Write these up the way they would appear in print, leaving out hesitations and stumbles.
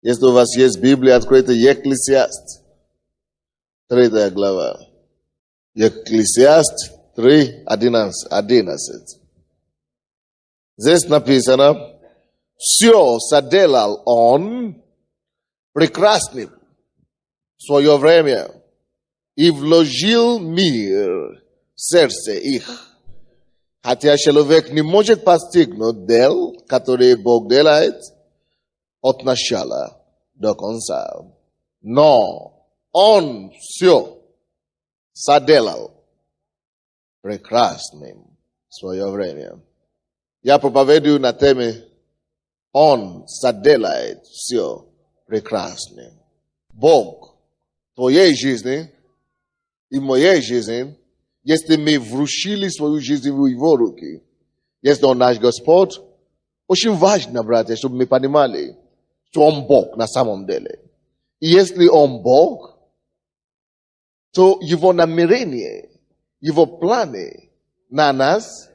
Если у вас есть Библия, откройте Екклесиаст, 3 глава. Екклесиаст 3:11. Здесь написано: все соделал он прекрасным в свое время и вложил мир в сердце их. Хотя человек не может постигнуть дел, которые Бог делает от начала до конца. Но он все соделал прекрасным в свое время. Я проповедую на теме «Он соделает все прекрасным». Бог в твоей жизни и в моей жизни, если мы вручили свою жизнь в Его руки, если Он наш Господь, очень важно, братья, чтобы мы понимали, что Он Бог на самом деле. И если Он Бог, то Его намерение, Его планы на нас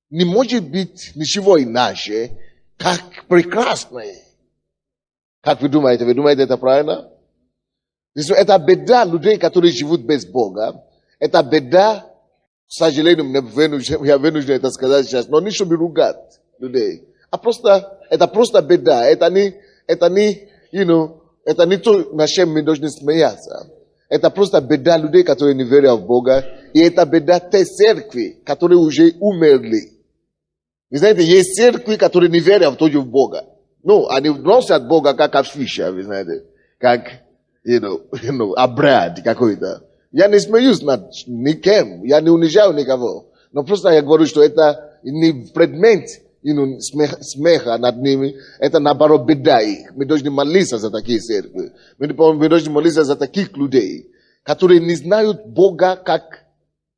не может быть ничего иначе, как прекрасное. Как вы думаете? Вы думаете, это правильно? Это беда людей, которые живут без Бога. Это беда, к сожалению, я вынужден это сказать сейчас, но не чтобы ругать людей. Это просто беда. Это не то, на чем мы должны смеяться. Это просто беда людей, которые не верят в Бога. И это беда те церкви, которые уже умерли. Вы знаете, есть церкви, которые не верят тоже в Бога. Ну, они носят Бога как афиша, вы знаете. Как, обряд какой-то. Я не смеюсь над никем. Я не унижаю никого. Но просто я говорю, что это не предмет смеха над ними. Это наоборот беда их. Мы должны молиться за такие церкви. Мы должны молиться за таких людей, которые не знают Бога как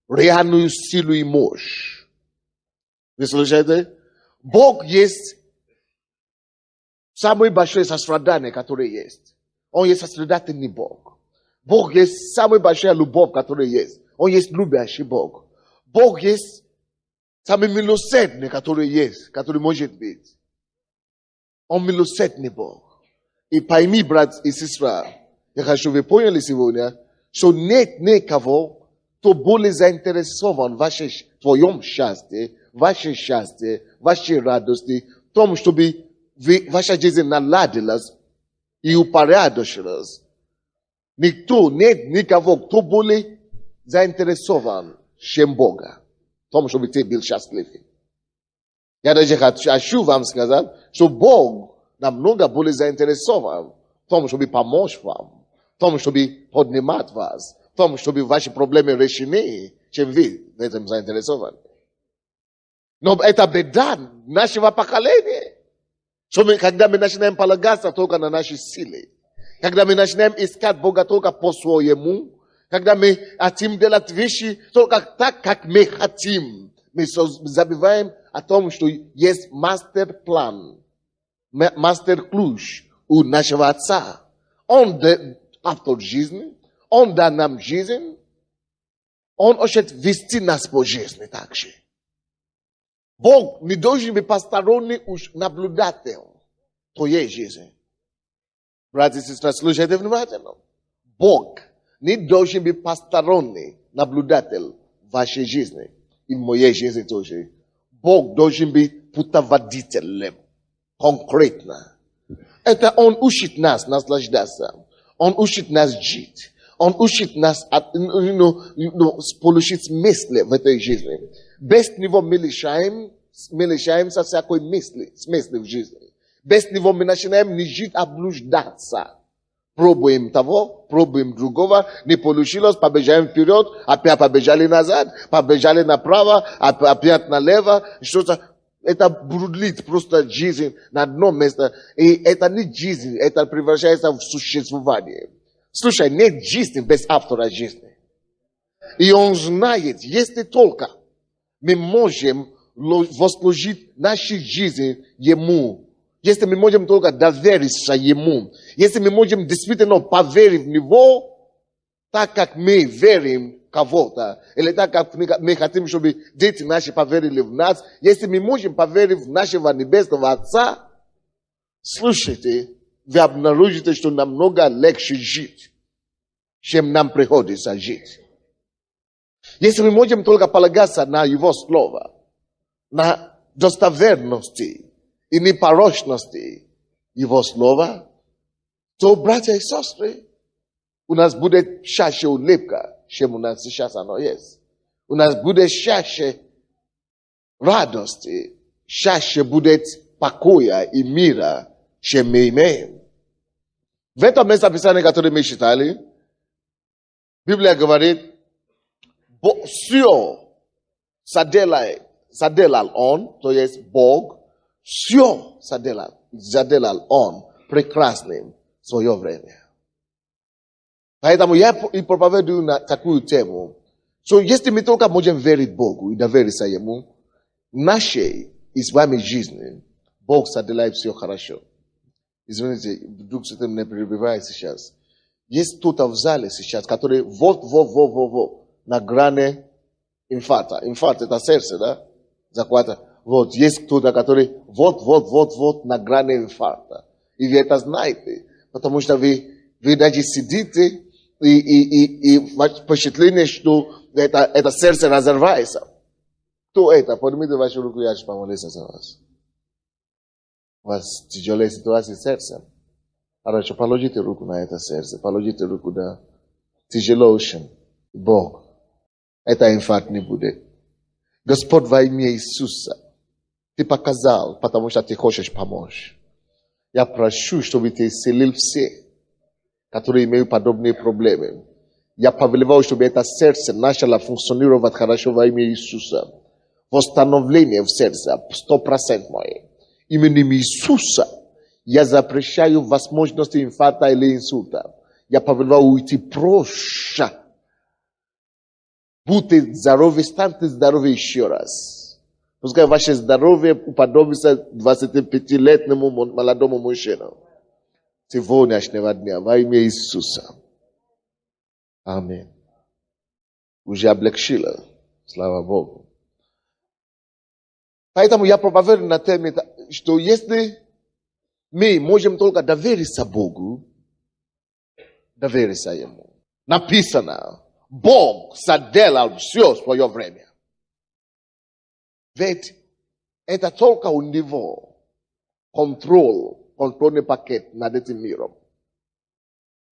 реальную силу и мощь. Вы слышите? Бог есть самое большое сострадание, которое есть. Он есть сострадательный Бог. Бог есть самая большая любовь, которая есть. Он есть любящий Бог. Бог есть самый милосердный, который есть, который может быть. Он милосердный Бог. И пойми, брат и сестра, я хочу, чтобы вы поняли сегодня, что нет никого, кто более заинтересован в твоем счастье, вашей радости, в том, чтобы ваша жизнь наладилась и упорядочилась. Нет никого, кто более заинтересован, чем Бога, в том, чтобы ты был счастливый. Я даже хочу вам сказать, что Бог намного более заинтересован в том, чтобы помочь вам, в том, чтобы поднимать вас, в том, чтобы ваши проблемы решены, чем вы в этом заинтересованы. Но это беда нашего поколения. Что когда мы начинаем полагаться только на наши силы, когда мы начинаем искать Бога только по своему, когда мы хотим делать вещи только так, как мы хотим, мы забываем о том, что есть мастер-план, мастер-ключ у нашего Отца. Он автор жизни, Он дал нам жизнь, Он хочет вести нас по жизни также. Бог не должен быть посторонний наблюдатель твоей жизни. Братья и сестры, слушайте внимательно. Бог не должен быть посторонний наблюдатель вашей жизни и моей жизни тоже. Бог должен быть путеводителем. Конкретно. Это Он учит нас наслаждаться. Он учит нас жить. Он учит нас получить смысл в этой жизни. Без него мы лишаемся всякой смысла в жизни. Без него мы начинаем не жить, а блуждаться. Пробуем того, пробуем другого, не получилось, побежаем вперед, опять побежали назад, побежали направо, опять налево, что-то. Это бурлит просто жизнь на одном месте. И это не жизнь, это превращается в существование. Слушай, нет жизни без автора жизни. И он знает, если только мы можем возложить нашу жизнь Ему, если мы можем только довериться Ему, если мы можем действительно поверить в Него, так как мы верим в кого-то, или так как мы хотим, чтобы дети наши поверили в нас, если мы можем поверить в нашего Небесного Отца, слушайте, вы обнаружите, что намного легче жить, чем нам приходится жить. Если мы можем только полагаться на Его Слово, на достоверности и непорочности Его Слова, то, братья и сестры, у нас будет чаще улыбка, чем у нас сейчас оно есть. У нас будет чаще радости, чаще будет покоя и мира, чем мы имеем. В этом местописании, которое мы читали, Библия говорит, все заделал он, то есть Бог, все заделал он прекрасным в свое время. Поэтому я и проповедую на такую тему, что если мы только можем верить Богу и довериться Ему, в нашей и с вами жизни Бог заделает все хорошо. Извините, Дух Святой меня перебивает сейчас. Есть кто-то в зале сейчас, который вот на грани инфаркта. Инфаркт — это сердце, да? Захвата. Вот, есть кто-то, который вот на грани инфаркта. И вы это знаете, потому что вы даже сидите и впечатление, что это сердце разорвается. Кто это? Поднимите вашу руку, я же помолюсь за вас. У вас тяжелая ситуация с сердцем. Хорошо, положите руку на это сердце, положите руку на тяжело очень. Бог, это инфаркт не будет. Господь, во имя Иисуса, Ты показал, потому что Ты хочешь помочь. Я прошу, чтобы Ты исцелил все, которые имеют подобные проблемы. Я повелеваю, чтобы это сердце начало функционировать хорошо во имя Иисуса. Восстановление в сердце 100% мое. Именем Иисуса я запрещаю возможности инфаркта или инсульта. Я повелеваю уйти прочь. Будьте здоровы, станьте здоровы еще раз. Пускай ваше здоровье уподобится 25-летнему молодому мужчине. Сегодняшнего дня во имя Иисуса. Аминь. Уже облегчило. Слава Богу. Поэтому я проповедую на теме, что если мы можем только довериться Богу, довериться Ему. Написано, Бог заделал все в свое время. Ведь это только у Него контрольный пакет над этим миром.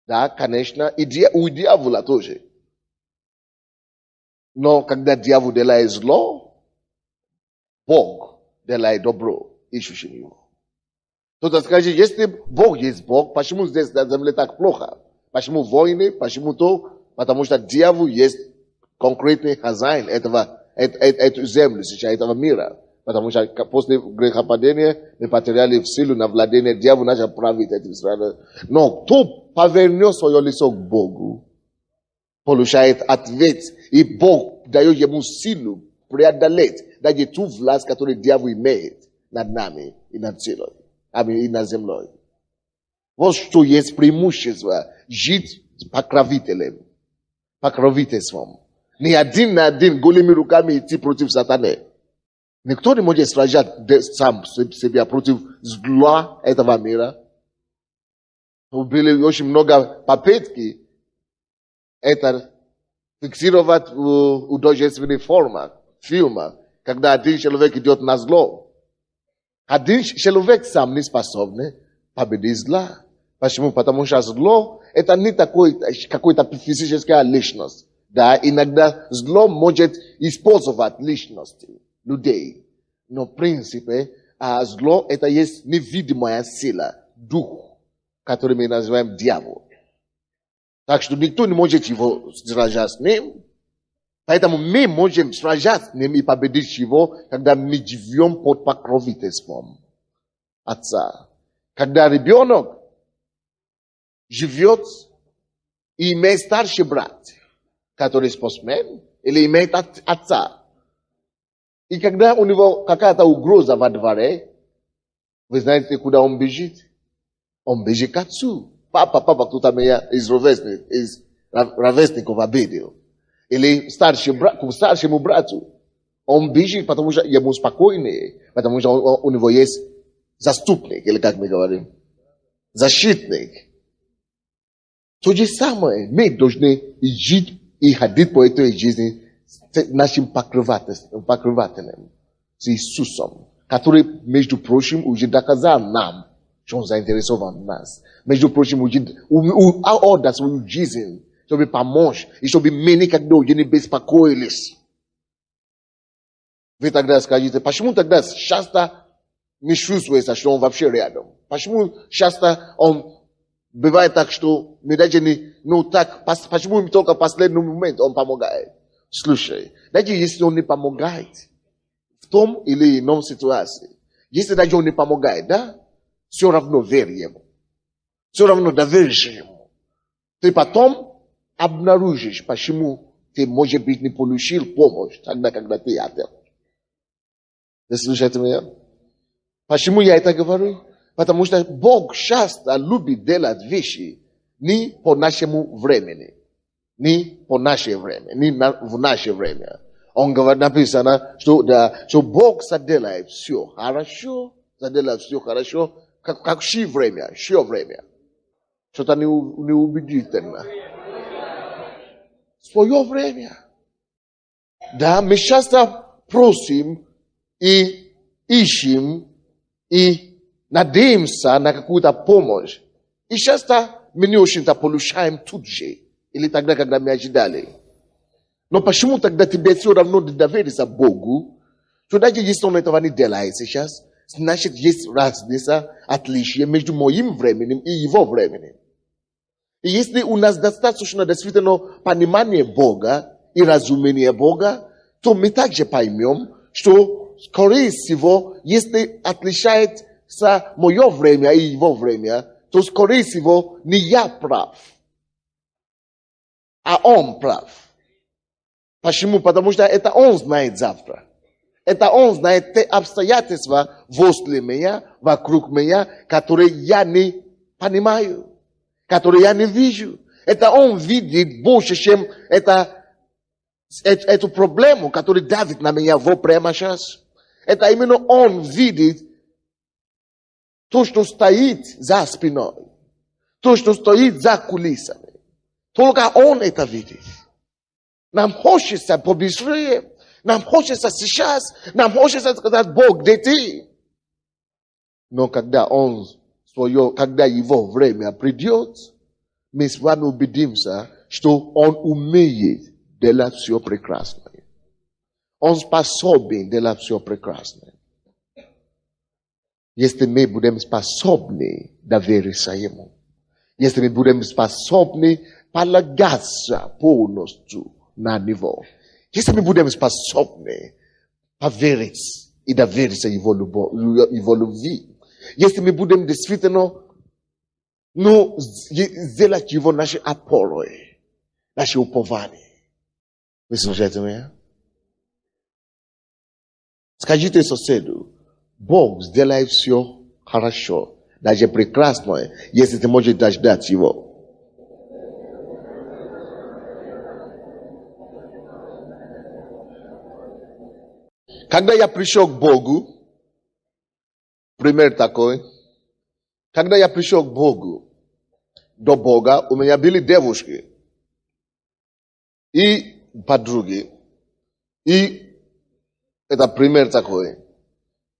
Да, конечно, и у дьявола тоже. Но когда дьявол делает зло, Бог делает добро, ищущим Его. Кто-то скажет, если Бог есть Бог, почему здесь на земле так плохо? Почему войны? Почему то? Потому что дьявол есть конкретный хозяин эту землю сейчас, этого мира. Потому что после грехопадения мы потеряли силу на владение, дьявол начал править этим страной. Но кто повернет свое лицо к Богу, получает ответ, и Бог дает ему силу преодолеть даже ту власть, которую дьявол имеет над нами и над силой, и над землей. Вот что есть преимущество жить с покровительством. Не один на один голыми руками идти против сатаны. Никто не может сражать сам себя против зла этого мира. Были очень много попытки это фиксировать в художественных фильмах, когда один человек идет на зло. Один человек сам не способен победить зла. Почему? Потому что зло — это не какой-то физическая личность. Да, иногда зло может использовать личности людей. Но в принципе, зло — это есть невидимая сила, дух, который мы называем дьявол. Так что никто не может его сражать с ним. Поэтому мы можем сражаться с ним и победить его, когда мы живем под покровительством Отца. Когда ребенок живет и имеет старший брат, который спортсмен, или имеет отца. И когда у него какая-то угроза во дворе, вы знаете, куда он бежит? Он бежит к отцу. Папа, кто-то меня из ровесников обидел. Или к старшему брату. Он бежит, потому что ему спокойнее, потому что у него есть заступник, или как мы говорим. защитник. То же самое мы должны жить и ходить по этой жизни с нашим покрывателем, с Иисусом, который, между прочим, уже доказал нам, что Он заинтересован в нас. Между прочим, уже отдал свою жизнь, чтобы помочь, и чтобы мы никогда уже не беспокоились. Вы тогда скажете, почему тогда часто не чувствуется, что Он вообще рядом? Почему часто Он бывает так, что мы даже не, почему только в последний момент Он помогает? Слушай, даже если Он не помогает в том или ином ситуации, если даже Он не помогает, да, все равно верь Ему. Все равно доверишься Ему. Ты потом обнаружишь, почему ты, может быть, не получил помощь тогда, когда ты хотел. Вы слушаете меня? Почему я это говорю? Потому что Бог часто любит делать вещи не по нашему времени. Не по наше время. Не в наше время. Он говорит, написано, что Бог заделает все хорошо. Заделает все хорошо. Как все время. Что-то неубедительно. Свое время. Да, мы часто просим и ищем, и надеемся на какую-то помощь. И часто мы не очень-то получаем тут же. Или тогда, когда мы ожидали. Но почему тогда тебе все равно довериться Богу? Что даже если Он этого не делает сейчас, значит, есть разница, отличие между моим временем и Его временем. И если у нас достаточно действительно понимания Бога и разумения Бога, то мы также поймем, что скорее всего, если отличается мое время и Его время, то скорее всего не я прав, а Он прав. Почему? Потому что это Он знает завтра. Это Он знает те обстоятельства возле меня, вокруг меня, которые я не понимаю, которые я не вижу. Это Он видит больше, чем эту проблему, которая давит на меня прямо сейчас. Это именно Он видит то, что стоит за спиной, то, что стоит за кулисами. Только Он это видит. Нам хочется побыстрее, нам хочется сейчас, нам хочется сказать, Бог, где ты? Но когда когда Его время придет, мы с вами убедимся, что Он умеет делать все прекрасное. Он способен делать все прекрасное. Если мы будем способны довериться Ему, если мы будем способны полагаться полностью на Него, если мы будем способны поверить и довериться Его любви, если мы будем действительно сделать Его нашей опорой, наше упование. Вы слушаете меня? Скажите соседу, Бог сделает все хорошо, даже прекрасное, если ты можешь дождать Его. Когда я пришел к Богу, пример такой, когда я пришел к Богу, до Бога, у меня были девушки и подруги, и это пример такой.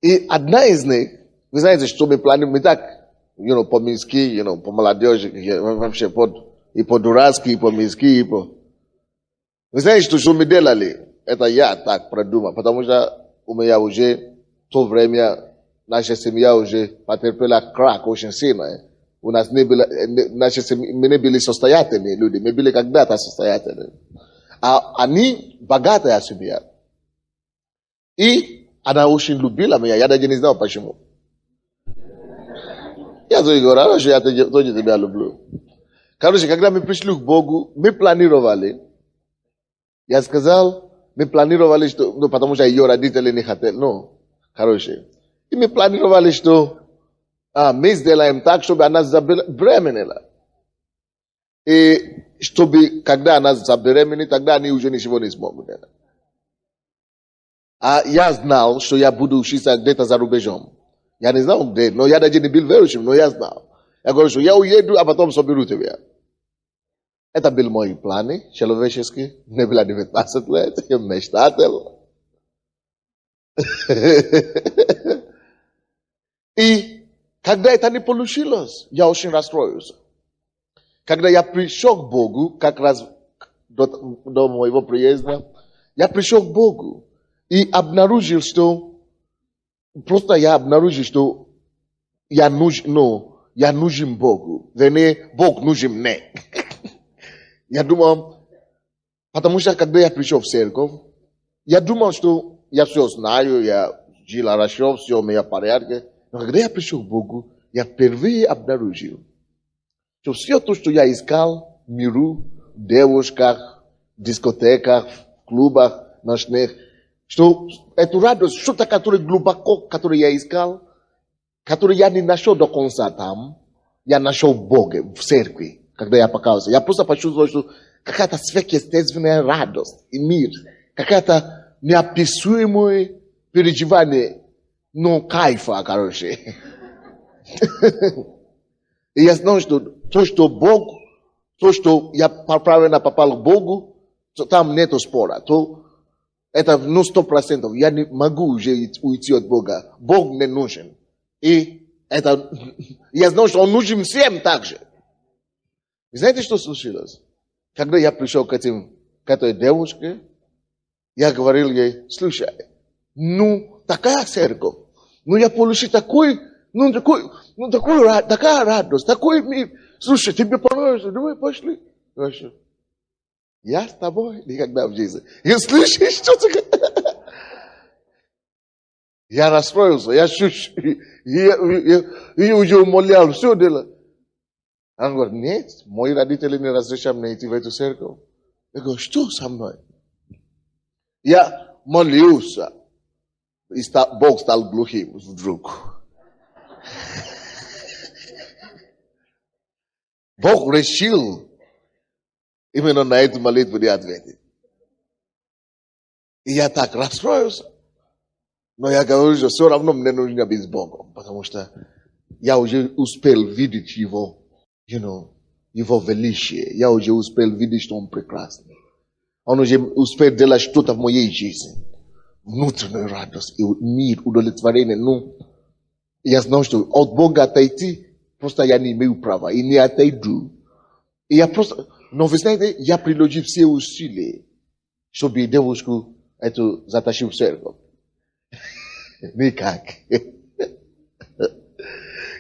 И одна из них, вы знаете, что мы планируем, мы так, по-мирски, по молодежи, вообще, и по-дурацки, и по-мирски, и по... Вы знаете, что мы делали? Это я так продумал, потому что у меня уже в то время, наша семья уже потерпела крах очень сильно. У нас не было, мы не были состоятельные люди, мы были когда-то состоятельные. А они богатая семья. И она очень любила меня, я даже не знал почему. Я говорю, что я тоже тебя люблю. Короче, когда мы пришли к Богу, мы планировали. Я сказал, мы планировали, что, потому что ее родители не хотели. Короче. И мы планировали, что мы сделаем так, чтобы она забеременела. И чтобы, когда она забеременеет, тогда они уже ничего не смогут делать. А я знал, что я буду учиться где-то за рубежом. Я не знал где, но я даже не был верующим, но я знал. Agora что, я уеду, а потом соберу тебя. Это был мой план человеческий. Мне было 19 лет, я мечтатель. И когда это не получилось, я очень расстроился. Когда я пришел к Богу, как раз до моего приезда, я пришел к Богу и обнаружил, что просто я обнаружил, что я нужен Богу. Вернее, Бог нужен мне. Я думал, потому что когда я пришел в церковь, я думал, что я все знаю, я жил хорошо, все у меня в порядке. Но когда я пришел к Богу, я впервые обнаружил, что все то, что я искал в миру, в девушках, в дискотеках, в клубах ночных, что эту радость, что-то, которое глубоко, которое я искал, которое я не нашел до конца там, я нашел в Боге, в церкви, когда я покаялся. Я просто почувствовал, что какая-то сверхъестественная радость и мир, какая-то неописуемое переживание, ну, кайфа, короче. И я знаю, что то, что Бог, то, что я правильно попал к Богу, то там нету спора. То это 100%. Я не могу уже уйти от Бога. Бог мне нужен. И это, я знаю, что Он нужен всем так же. И знаете, что случилось? Когда я пришел к этой девушке, я говорил ей, слушай, такая церковь, я получил такая радость, такой мир. Слушай, тебе понравится, давай пошли. Я с тобой никогда в жизни. И слышишь, что ты... Я расстроился, я уже умолял, все дело. Он говорит, нет, мои родители не разрешат мне идти в эту церковь. Я говорю, что со мной? Я молился, и Бог стал глухим вдруг. Бог решил именно на эту молитву не ответить. И я так расстроился. Но я говорю, что все равно мне нужно быть с Богом, потому что я уже успел видеть Его, Его величие. Я уже успел видеть, что Он прекрасный. Он уже успел делать что-то в моей жизни. Внутреннюю радость и мир, удовлетворение. Я знаю, что от Бога отойти, просто я не имею права и не отойду. И я просто, но вы знаете, я приложил все усилия, чтобы девушку эту затащил в церковь. Никак.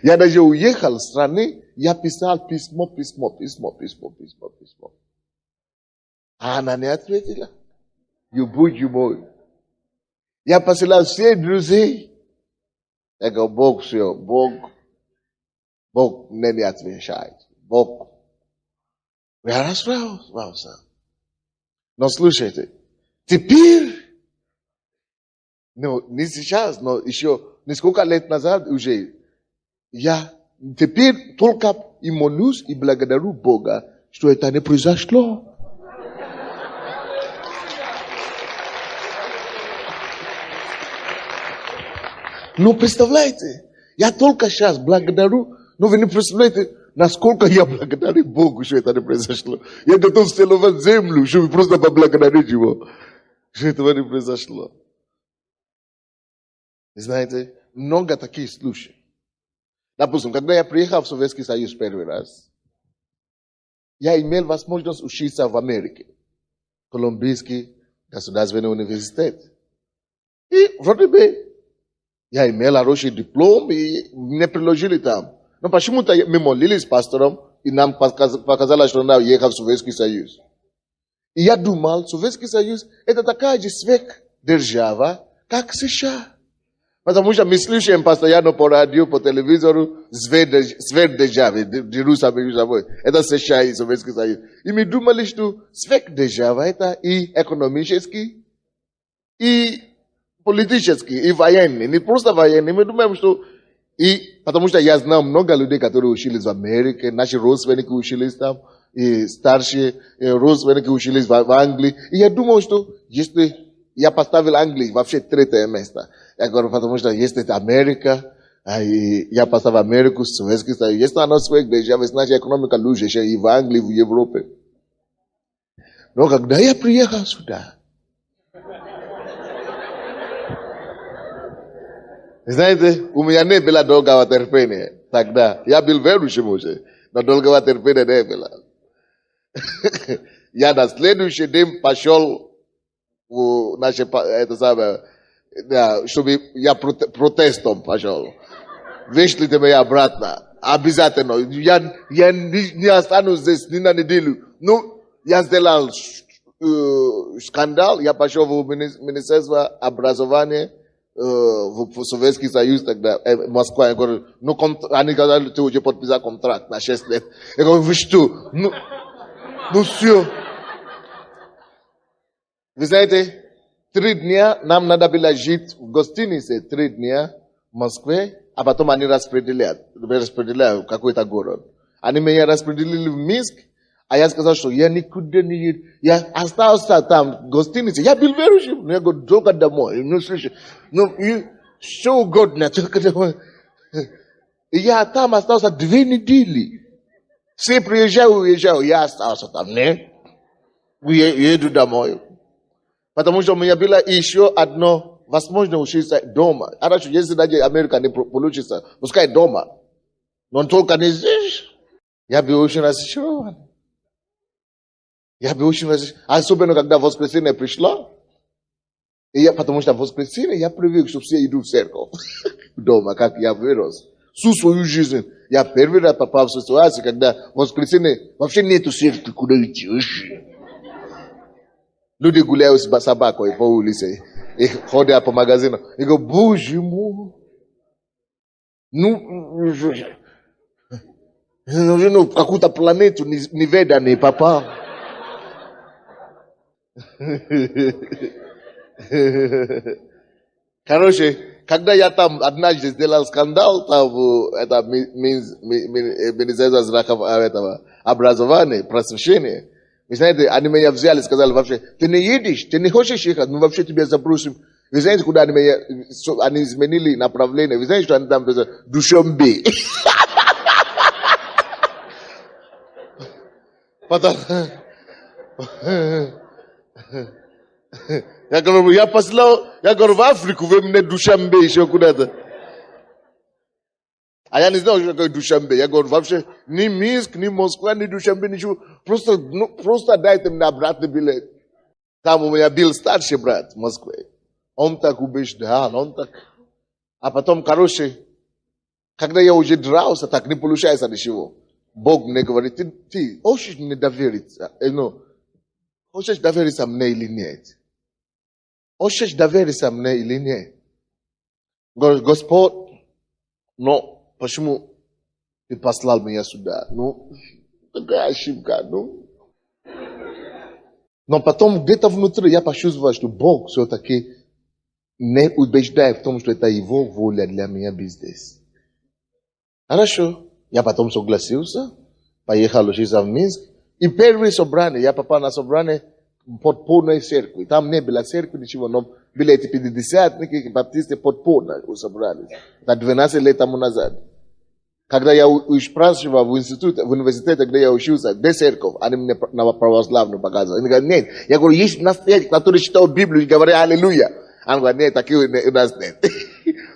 Я даже уехал с страны, я писал письмо. А она не ответила. Будь мой. Я посылал все друзей. Я говорю, Бог все, Бог мне не отвечает. Бог. Я расстроился. Но слушайте, теперь, не сейчас, но еще несколько лет назад уже, я теперь только и молюсь и благодарю Бога, что это не произошло. Представляете, я только сейчас благодарю, но вы не представляете, насколько я благодарю Богу, что это не произошло. Я готов целовать землю, чтобы просто поблагодарить Его, что этого не произошло. Знаете, много таких случаев. Допустим, когда я приехал в Советский Союз первый раз, я имел возможность учиться в Америке, Колумбийский государственный университет. И вроде бы я имел хороший диплом и мне приложили там. Но почему-то мы молились с пастором, и нам показали, что надо ехать в Советский Союз. И я думал, Советский Союз это такая же сверхдержава, как США. Потому что мы слышим постоянно по радио, по телевизору, сверхдержавы, Иерусалим, это США и Советский Союз. И мы думали, что сверхдержава это и экономически, и политически, и военный. Не просто военный, мы думаем, что потому что я знаю много людей, которые учились в Америке, наши родственники учились там, и старшие родственники учились в Англии. И я думал, что если я поставил Англию вообще третье место, я говорю, потому что если это Америка, Я паса в Америку, Советский Союз. Если она своя держава, значит экономика лучше, еще и в Англии, в Европе. Но когда я приехал сюда, знаете, у меня не было долгого терпения тогда. Я был верующим уже, но долгого терпения не было. Я на следующий день пошел в наше, это самое, чтобы я протестом пошел. Вышлите меня обратно. Обязательно. Я не останусь здесь ни на неделю. Ну, я сделал скандал. Я пошел в Министерство образования в Советский Союз тогда, Москва. Я говорю, ну, они сказали, ты уже подписал контракт на 6 лет. Я говорю, вы что? Ну все. Вы знаете, 3 дня нам надо было жить в гостинице, 3 дня в Москве, а потом они распределяют в какой-то город. Они меня распределили в Минск, а я сказал, что я никуда не еду. Я остался там в гостинице. Я был верующим. Я говорю, только домой. Ну, слушай, что угодно, только домой. И я там остался 2 недели. Все уезжаю, я остался там. Нет, еду домой. Потому что у меня было еще одно возможность учиться дома. Хорошо, если даже Америка не получится, пускай дома. Но только не здесь. Я был очень разочарован. Особенно, когда воскресенье пришло. Потому что в воскресенье я привык, что все идут в церковь. Дома, как я вырос. Всю свою жизнь. Я первый раз попал в ситуацию, когда в воскресенье вообще нету церкви, куда идти. Люди гуляют с собакой по улице. И ходят по магазину. И говорят, боже мой. Ну, в какую-то планету неведанный попал. Короче, когда я там однажды сделал скандал, там это Министерство образования, просвещения, вы знаете, они меня взяли и сказали вообще, ты не едешь, ты не хочешь ехать, мы вообще тебя запросим. Вы знаете, куда они изменили направление? Вы знаете, что они там писали? Душанбе. Потом... Я говорю, в Африку, вы мне Душанбе еще куда-то. А я не знал, что такое Душанбе. Я говорю, вообще, ни Минск, ни Москва, ни Душанбе, ничего. Просто дайте мне обратный билет. Там у меня был старший брат в Москве. Он так убеждал, А потом, короче, когда я уже дрался, так не получается ничего. Бог мне говорит, ты хочешь мне довериться? Хочешь довериться мне или нет? Хочешь довериться мне или нет? Говорит, Господь, но почему ты послал меня сюда? Такая ошибка, Но потом где-то внутри я почувствовал, что Бог все-таки не убеждает в том, что это его воля для меня быть здесь. Хорошо. Я потом согласился, поехал учиться в Минск. И первое собрание, я попал на собрание подпольной церкви. Там не было церкви, ничего, но были эти пятидесятники, баптисты подпольно собрались. Это 12 лет тому назад. Когда я спрашивал в университете, где я учился, где церковь, они мне на православную показывали. Они говорят, нет. Я говорю, есть настоящие, которые читают Библию и говорят аллилуйя. Они говорят, нет, таких у нас нет.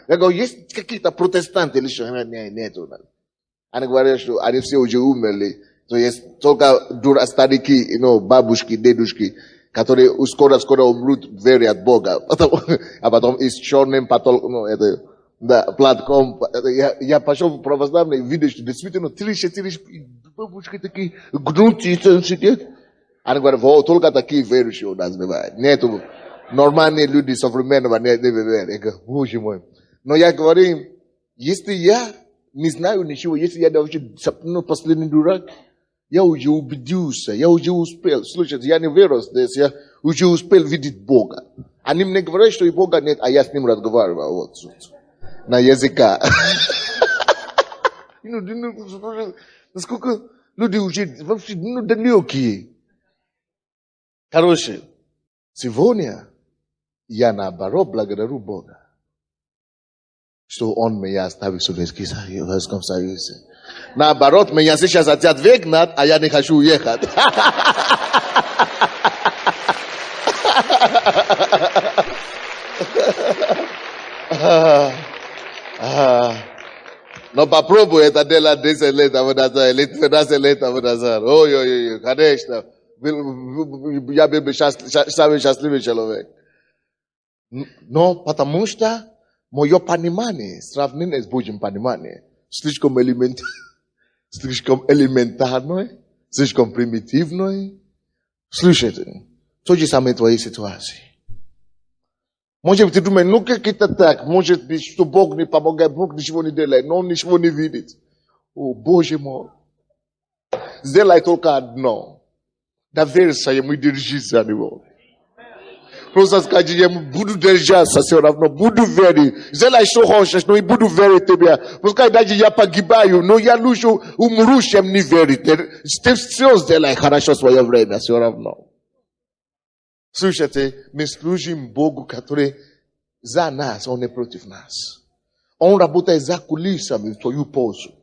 Я говорю, есть какие-то протестанты или что? Нет у нас. Они говорят, что они все уже умерли. То есть только старики, бабушки, дедушки, которые скоро умрут, верят в Бога. А потом и с черным платком. Я пошел в православный, видишь, что действительно 3-4 бабушки такие гнутые сидят. Они говорят, вот только такие верующие у нас бывают. Нету нормальные люди современного не бывают. Я говорю, боже мой. Но я говорю, если я не знаю ничего, если я вообще последний дурак, я уже убедился, я уже успел. Слушайте, я не вырос здесь, я уже успел видеть Бога. Они мне говорят, что и Бога нет, а я с ним разговаривал вот тут, на языка. Насколько люди уже вообще далекие. Короче, сегодня я наоборот благодарю Бога, что он меня оставил советский Союз. Наоборот, меня сейчас хотят выгнать, а я не хочу уехать. Но попробуй это делать 10 лет, а вы назад, 15 лет, а вы назад. Ой-ой-ой, конечно. Я был бы самый счастливый человек. Но потому что мое понимание, сравнение с Божьим пониманием, слишком элементарное, слишком примитивное. Слушайте, то же самое в твоей ситуации. Может быть, ты думаешь, ну как это так? Может быть, что Бог не помогает, Бог ничего не делает, но Он ничего не видит. О, Боже мой. Сделай только одно. Доверься Ему и держись за Него. Просто скажи Ему, буду держаться все равно, буду верить. Сделай что хочешь, но и буду верить Тебе. Пускай даже я погибаю, но я лучше умру, чем не верить. Ты все сделай хорошо в свое время, все равно. Слушайте, мы служим Богу, который за нас, Он не против нас. Он работает за кулисами в твою пользу.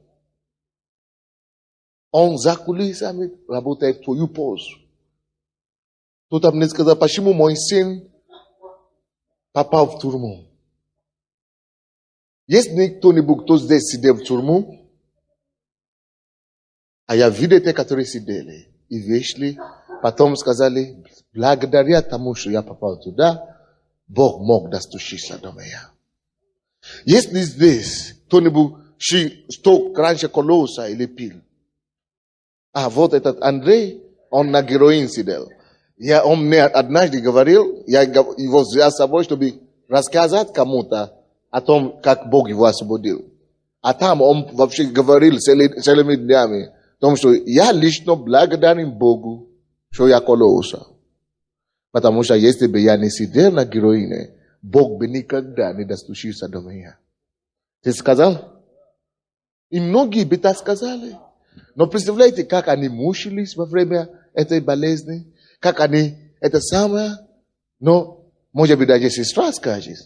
Он за кулисами работает в твою пользу. Кто-то мне сказал, почему мой сын попал в тюрьму? Есть кто-нибудь, кто здесь сидел в тюрьму? А я видел те, которые сидели и вышли. Потом сказали, благодаря тому, что я попал туда, Бог мог достучиться до меня. Если здесь кто-нибудь, что раньше кололся или пил? А вот этот Андрей, он на героин сидел. Он мне однажды говорил, я его взял с собой, чтобы рассказать кому-то о том, как Бог его освободил. А там он вообще говорил целыми днями о том, что я лично благодарен Богу, что я кололся. Потому что если бы я не сидел на героине, Бог бы никогда не достучился до меня. Ты сказал? И многие бы так сказали. Но представляете, как они мучились во время этой болезни? Как они, это самое, но, может быть, даже сестра скажет.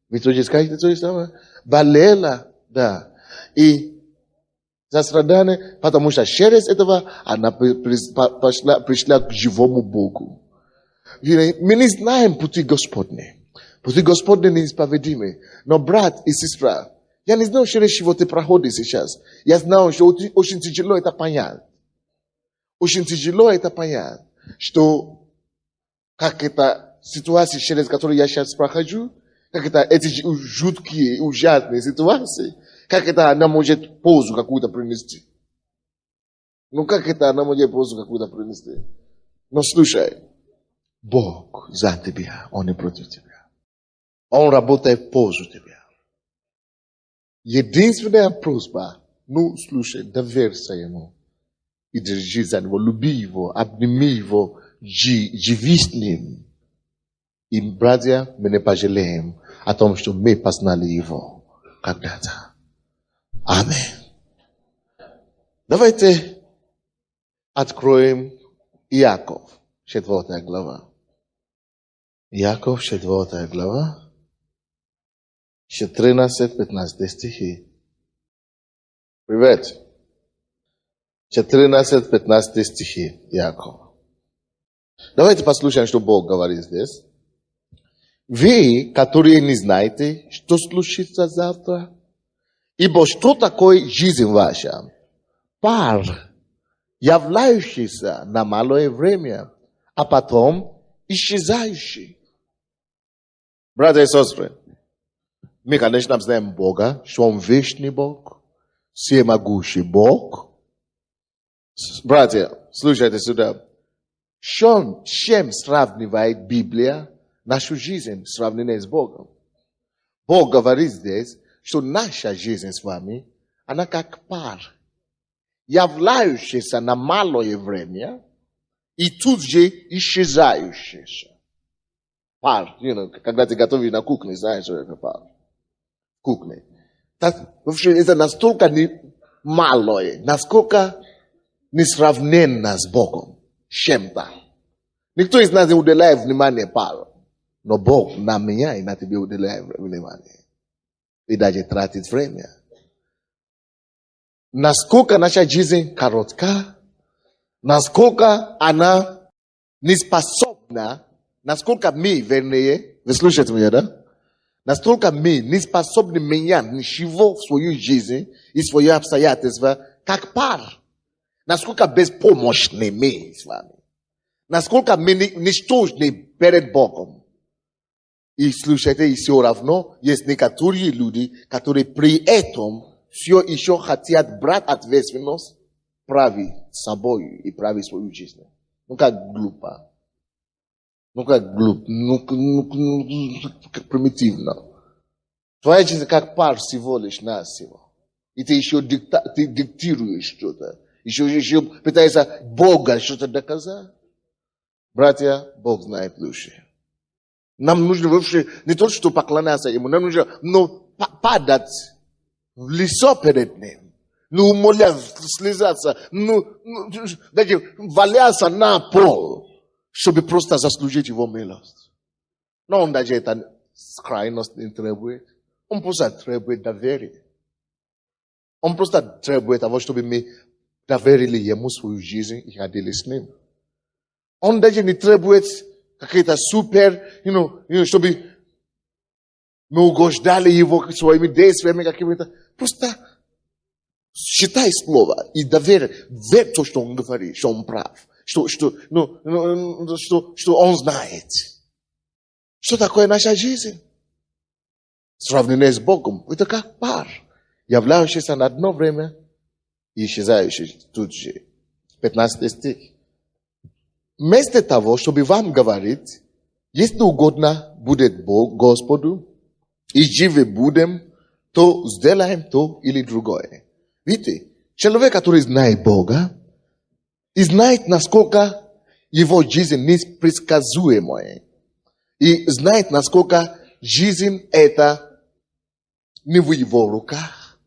Вы тоже скажете то же самое? Болела, да. И сострадание, потому что через этого она пришла к живому Богу. Мы не знаем пути Господни. Пути Господни неисповедимы. Но брат и сестра, я не знаю, через чего ты проходишь сейчас. Я знаю, что очень тяжело это понять. Очень тяжело это понять, что как это ситуация, через которую я сейчас прохожу, как это эти жуткие, ужасные ситуации, как это она может пользу какую-то принести. Ну как это она может пользу какую-то принести? Но слушай, Бог за тебя, Он не против тебя. Он работает в пользу тебя. Единственная просьба, ну слушай, доверься Ему. И держи за Него, люби Его, обними Его, живи с Ним. И, братья, мы не пожалеем о том, что мы познали Его когда-то. Аминь. Давайте откроем Иаков, 4 глава. Иаков, 4 глава, 14-15 стихи. Привет. 14-15 стихи Иакова. Давайте послушаем, что Бог говорит здесь. Вы, которые не знаете, что случится завтра, ибо что такое жизнь ваша? Пар, являющийся на малое время, а потом исчезающий. Братья и сестры, мы, конечно, знаем Бога, что Он вечный Бог, всемогущий Бог. Братья, слушайте сюда. Чем сравнивает Библия нашу жизнь в сравнении с Богом? Бог говорит здесь, что наша жизнь с вами, она как пар, являющийся на малое время и тут же исчезающийся. Пар, когда ты готовишь на кухне, знаешь, что это пар. Кухне. Это настолько малое, насколько несравненно с Богом. Чем-то. Никто из нас не уделяет внимание пару. Но Бог на меня и на тебе уделяет внимание. и даже тратить время. Насколько наша жизнь коротка, насколько она не способна, насколько мы, вернее, вы слушаете меня, да? Настолько мы не способны менять ничего в свою жизнь и свои обстоятельства, как пар. Насколько беспомощны мы с вами. Насколько мы ничтожны перед Богом. И слушайте, и все равно есть некоторые люди, которые при этом все еще хотят брать ответственность, править собой и править свою жизнь. Ну как глупо. Ну как глупо. Как примитивно. Твоя жизнь как пар всего лишь навсего. И ты еще ты диктируешь что-то. Еще пытаешься Бога что-то доказать. Братья, Бог знает лучше. Нам нужно вообще не то, что поклоняться Ему, нам нужно падать в лицо перед Ним. Умоляться, слезаться, даже валяться на пол, чтобы просто заслужить Его милость. Но Он даже это крайность не требует. Он просто требует доверия. Он просто требует того, чтобы мы доверили Ему свою жизнь и ходили с Ним. Он даже не требует какие-то супер, чтобы мы угождали Его своими действиями какими-то. Просто считай слово и доверие. Верь то, что Он говорит, что Он прав. Что Он знает. Что такое наша жизнь? Сравнение с Богом. Это как пар, являющийся на одно время и исчезающий тут же. 15 стих. Вместо того, чтобы вам говорить, если угодно будет Бог, Господу, и живы будем, то сделаем то или другое. Видите, человек, который знает Бога, и знает, насколько его жизнь непредсказуемая, и знает, насколько жизнь это не в его руках,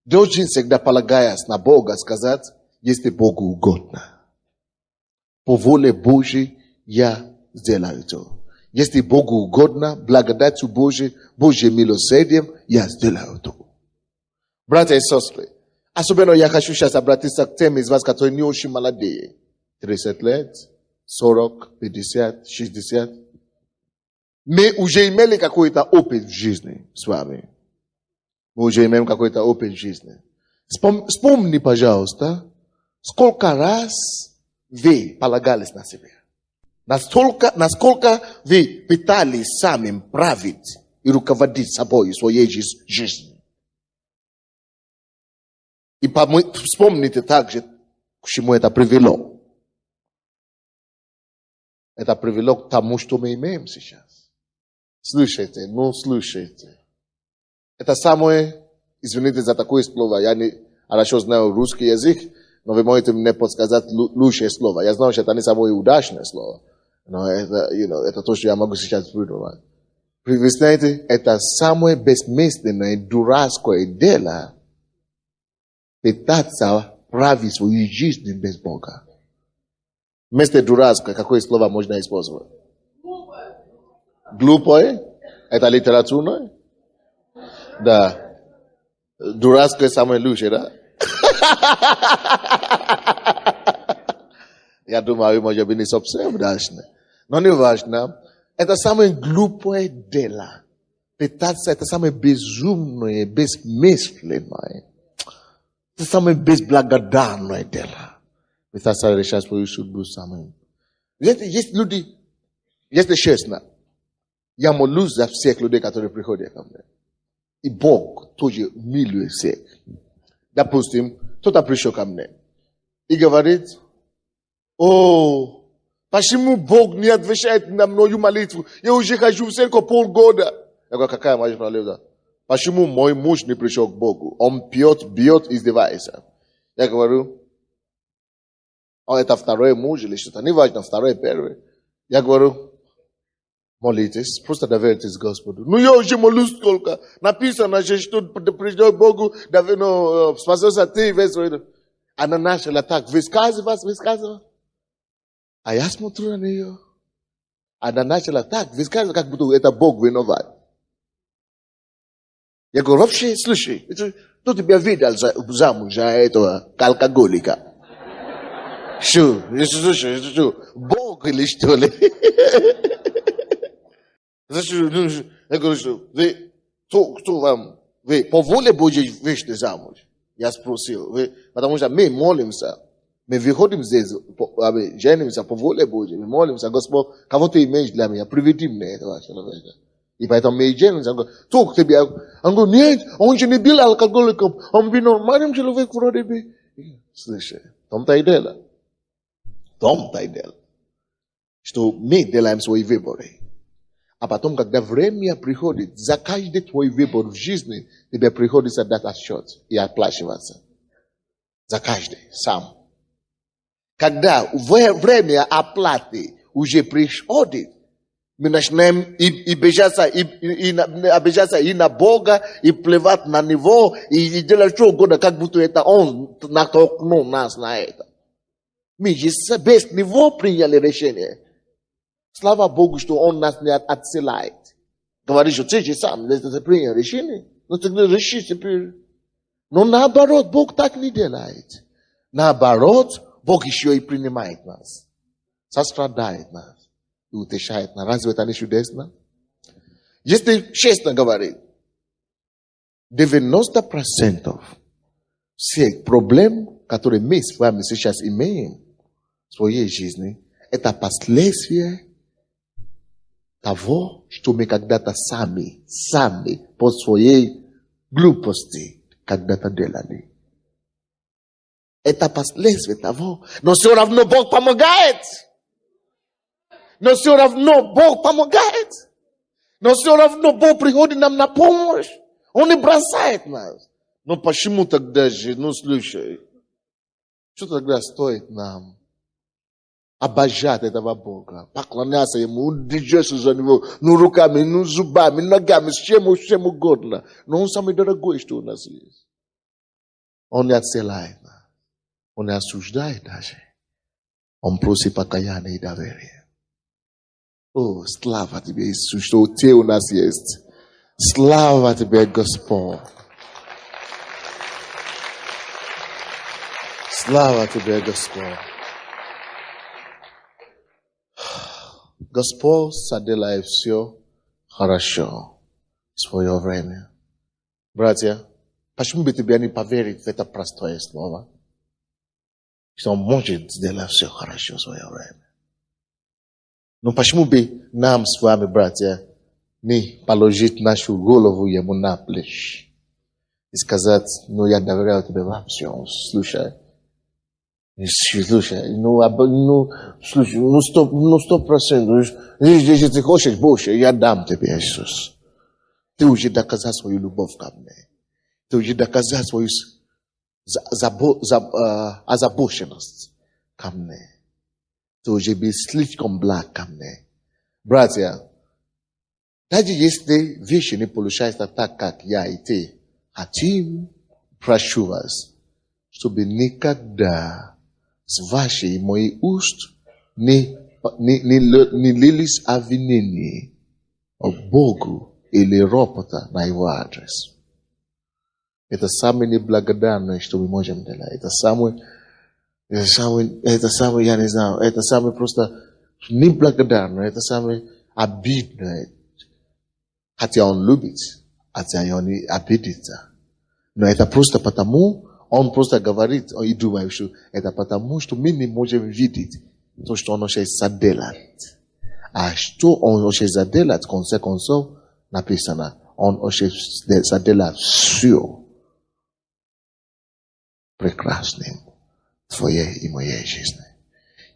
должен всегда, полагаясь на Бога, сказать, если Богу угодно. По воле Божьей я сделаю то. Если Богу угодно, благодатью Божьей, Божьим милосердием, я сделаю то. Братья и сестры, особенно я хочу сейчас обратиться к тем из вас, которые не очень молодые. 30 лет, 40, 50, 60. Мы уже имели какой-то опыт в жизни с вами. Мы уже имеем какой-то опыт в жизни. Вспомни, пожалуйста, сколько раз вы полагались на себя. Насколько вы пытались самим править и руководить собой и своей жизнью. И вспомните также, к чему это привело. Это привело к тому, что мы имеем сейчас. Слушайте, слушайте. Это самое, извините за такое слово, я не хорошо знаю русский язык, но вы можете мне подсказать лучшее слово. Я знаю, что это не самое удачное слово, но это то, что я могу сейчас придумать. Вы знаете, это самое бессмысленное, дурацкое дело пытаться править свою жизнь без Бога. Вместо дурацкое, какое слово можно использовать? Глупое? Это литературное? Да. Дурацкое самое лучшее, да? Я думаю, может быть, не совсем удачно. Но не важно. Это самое глупое дело. Пытаться, это самое безумное, бессмысленное. Это самое безблагодарное дело. Пытаться решать свою судьбу самим. Есть люди, если честно, я молюсь за всех людей, которые приходят ко мне. И Бог тоже милует всех. Допустим, кто-то пришел ко мне и говорит, почему Бог не отвечает на мою молитву? Я уже хожу в церковь полгода. Я говорю, какая моя молитва? Почему мой муж не пришел к Богу? Он пьет, бьет, издевается. Я говорю, это второй муж или что-то, неважно, второй, первый. Я говорю, молитесь, просто доверьтесь Господу. Я уже молюсь сколько. Написано, что придет к Богу, спасется ты, она начала так высказывать. А я смотрю на нее. Она начала так высказывать, как будто это Бог виноват. Я говорю, вообще, слушай, кто тебя видел замуж, а этого алкоголика? Что? Слушай, что? Бог или что ли? Я говорю, что кто вам, вы по воле Божьей вышли замуж? Я спросил, потому что мы молимся, мы выходим здесь, женимся по воле Божьей, мы молимся, Господь, кого ты имеешь для меня, приведи мне этого человека. И поэтому мы женимся, он говорит, кто к тебе? Он говорит, нет, он же не был алкоголиком, он был нормальным человеком вроде бы. Слушай, в том-то и дело. В том-то и дело. Что мы делаем свои выборы. А потом, когда время приходит, за каждый твой выбор в жизни, тебе приходится дать отсчет и оплачиваться. За каждый, сам. Когда время оплаты уже приходит, мы начинаем и обижаться и на Бога, и плевать на Него, и делать что угодно, как будто это Он натолкнул нас на это. Мы же без Него приняли решение. Слава Богу, что Он нас не отсылает. Говорит, что ты же сам принял решение. Но ты реши теперь. Но наоборот, Бог так не делает. Наоборот, Бог еще и принимает нас. Сострадает нас. И утешает нас. Разве это не чудесно? Если честно говорить, 90% всех проблем, которые мы с вами сейчас имеем в своей жизни, это последствия того, что мы когда-то сами по своей глупости когда-то делали. Это последствия того. Но все равно Бог помогает. Но все равно Бог помогает. Но все равно Бог приходит нам на помощь. Он не бросает нас. Но почему тогда же, слушай, что тогда стоит нам обожать этого Бога, поклоняться Ему, держаться за Него, руками, зубами, ногами, с чем угодно. Но Он самый дорогой, что у нас есть. Он не отсылает нас. Он не осуждает даже. Он просит покаяния и доверия. О, слава Тебе, Иисус, что Ты у нас есть. Слава Тебе, Господь. Слава Тебе, Господь. Господь соделает все хорошо в свое время. Братья, почему бы тебе не поверить в это простое слово? Что Он может сделать все хорошо в свое время. Но почему бы нам с вами, братья, не положить нашу голову Ему на плечи и сказать, я доверяю Тебе во всем, слушай. Слушай, слушай, 100%. Если ты хочешь больше, я дам тебе, Иисус. Ты уже доказал свою любовь ко мне. Ты уже доказал свою озабоченность ко мне. Ты уже был слишком благ ко мне. Братья, даже если вещи не получаются так, как я и ты хотим, прошу вас, чтобы никогда с вашей и моих уст не лились обвинения о Богу или ропота на Его адрес. Это самое неблагодарное, что мы можем делать. Это самое, я не знаю, это самое просто неблагодарное, это самое обидное. Хотя Он любит, хотя Он не обидится. Но это просто потому, Он просто говорит и думает, что это потому, что мы не можем видеть то, что Он уже заделает. А что Он уже заделает, в конце концов, написано, Он уже заделает все прекрасным в твоей и моей жизни.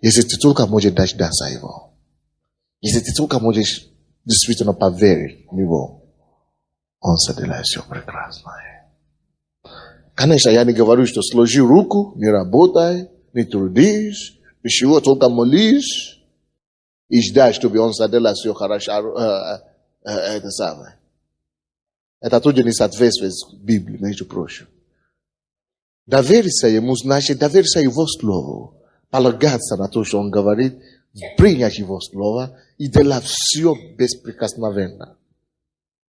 Если ты только можешь дождаться Его, если ты только можешь действительно поверить в Него, Он заделает все прекрасное. Конечно, я не говорю, что сложи руку, не работай, не трудись, ничего, только молись и ждай, чтобы Он заделал все хорошо. Это самое. Это тоже не соответствует Библии, между прочим. Довериться Ему значит довериться Его Слову, полагаться на то, что Он говорит, принять Его Слово и делать все беспрекословенно.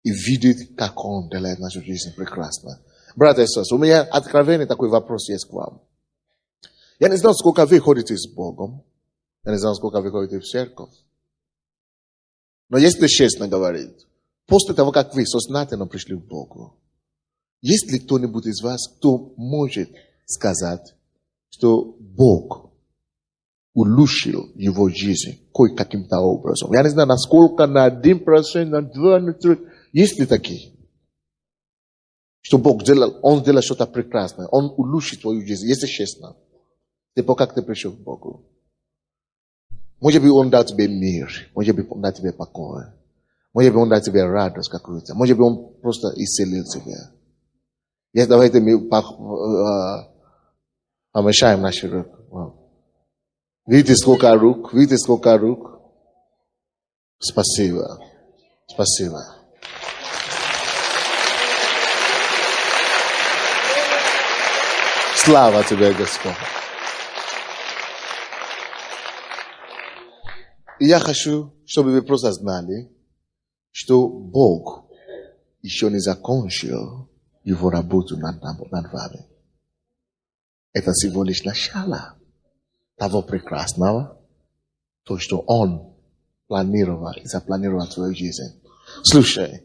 и видеть, как Он делает нашу жизнь прекрасно. Братья и сестры, у меня откровение такой вопрос есть к вам. Я не знаю, сколько вы ходите с Богом. Я не знаю, сколько вы ходите в церковь. Но если честно говорить, после того, как вы сознательно пришли к Богу, есть ли кто-нибудь из вас, кто может сказать, что Бог улучшил его жизнь каким-то образом? Я не знаю, насколько, на 1%, на 2%, на 3%. Есть ли такие? Что Бог сделал, Он сделал что-то прекрасное. Он улучшит твою жизнь, если честно. Ты как ты пришел к Богу? Может быть, Он дал тебе мир. Может быть, Он дал тебе покой. Может быть, Он дал тебе радость какую-то. Может быть, Он просто исцелил тебя. Yes, давайте мы помешаем наши руки. Видите, сколько рук? Видите, сколько рук? Спасибо. Спасибо. Слава тебе, Господь. И я хочу, чтобы вы просто знали, что Бог еще не закончил его работу над вами. Это всего лишь начало того прекрасного, то, что Он планировал и запланировал твою жизнь. Слушай,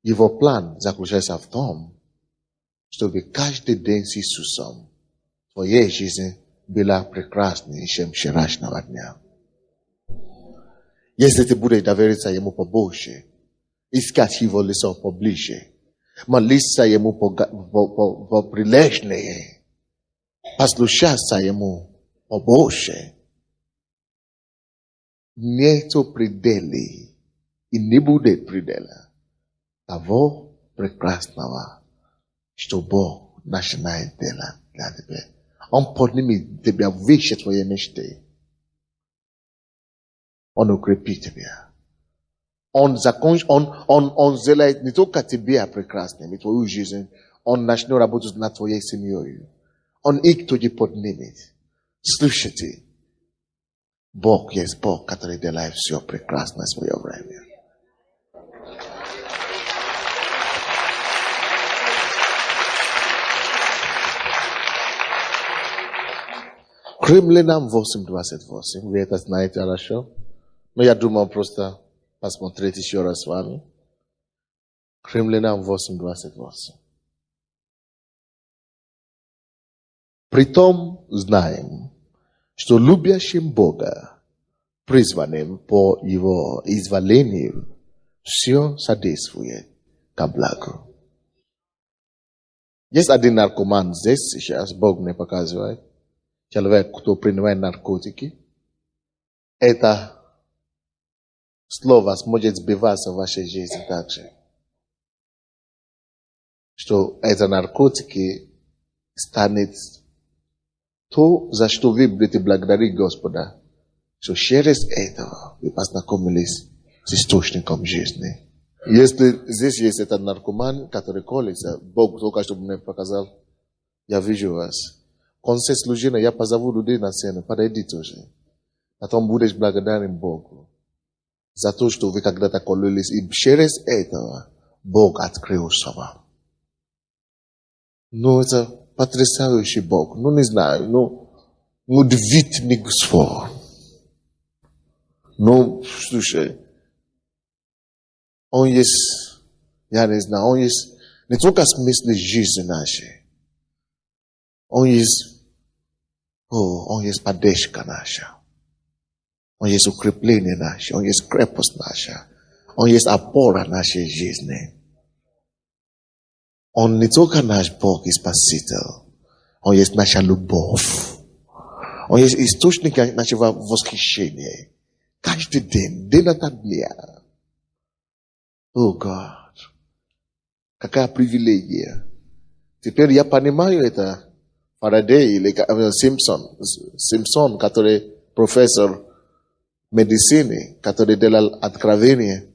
его план заключается в том, чтобы каждый день с Иисусом твоя жизнь была прекраснее, чем вчерашнего дня. Если ты будешь довериться Ему побольше, искать Его лицо поближе, молиться Ему поприлежнее, послушаться Ему побольше, нету пределей и не будет предела того прекрасного, что Бог начинает делать для тебя. Он поднимет тебя выше твоей мечты. Он укрепит тебя. Он сделает не только тебя прекрасным, и твою жизнь, Он начнет работать над твоей семьей. Он их тоже поднимет. Слушайте, Бог есть Бог, который делает все прекрасно в свое время. Римлянам 8:28. Вы это знаете хорошо? Но я думал просто посмотреть еще раз с вами. Римлянам 8:28. Притом знаем, что любящим Бога, призванным по Его изволению, все содействует ко благу. Есть один наркоман здесь сейчас, Бог мне показывает. Человек, кто принимает наркотики. Это слово сможет сбиваться в вашей жизни также. Что это наркотики станет то, за что вы будете благодарить Господа. Что через это вы познакомились с источником жизни. Если здесь есть этот наркоман, который колется, Бог только что мне показал, я вижу вас. В конце служения я позову людей на сцену, подойди тоже. Потом будешь благодарен Богу за то, что вы когда-то кололись. И через это Бог открылся вам. Ну, это потрясающий Бог. Ну, не знаю, удивительный Господь. Ну, слушай, Он есть, я не знаю, Он есть не только смысл жизни нашей. Он есть поддержка наша. Он есть укрепление наше. Он есть крепость наша. Он есть опора нашей жизни. Он не только наш Бог и Спаситель. Он есть наша любовь. Он есть источник нашего восхищения. Каждый день, день ото дня. О, Год. Какая привилегия. Теперь я понимаю это. Фарадей или Симпсон, который профессор медицины, который делал откровение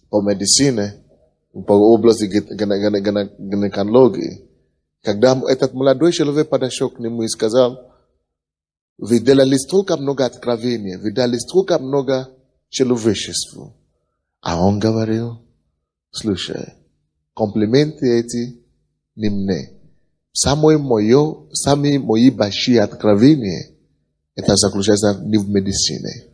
по медицине, по области гинекологии. Когда этот молодой человек подошел к нему и сказал, вы делали столько много откровений, вы дали столько много человечеству. А он говорил, Слушай, комплименты эти не мне. Самые мои большие откровения, это заключается не в медицине.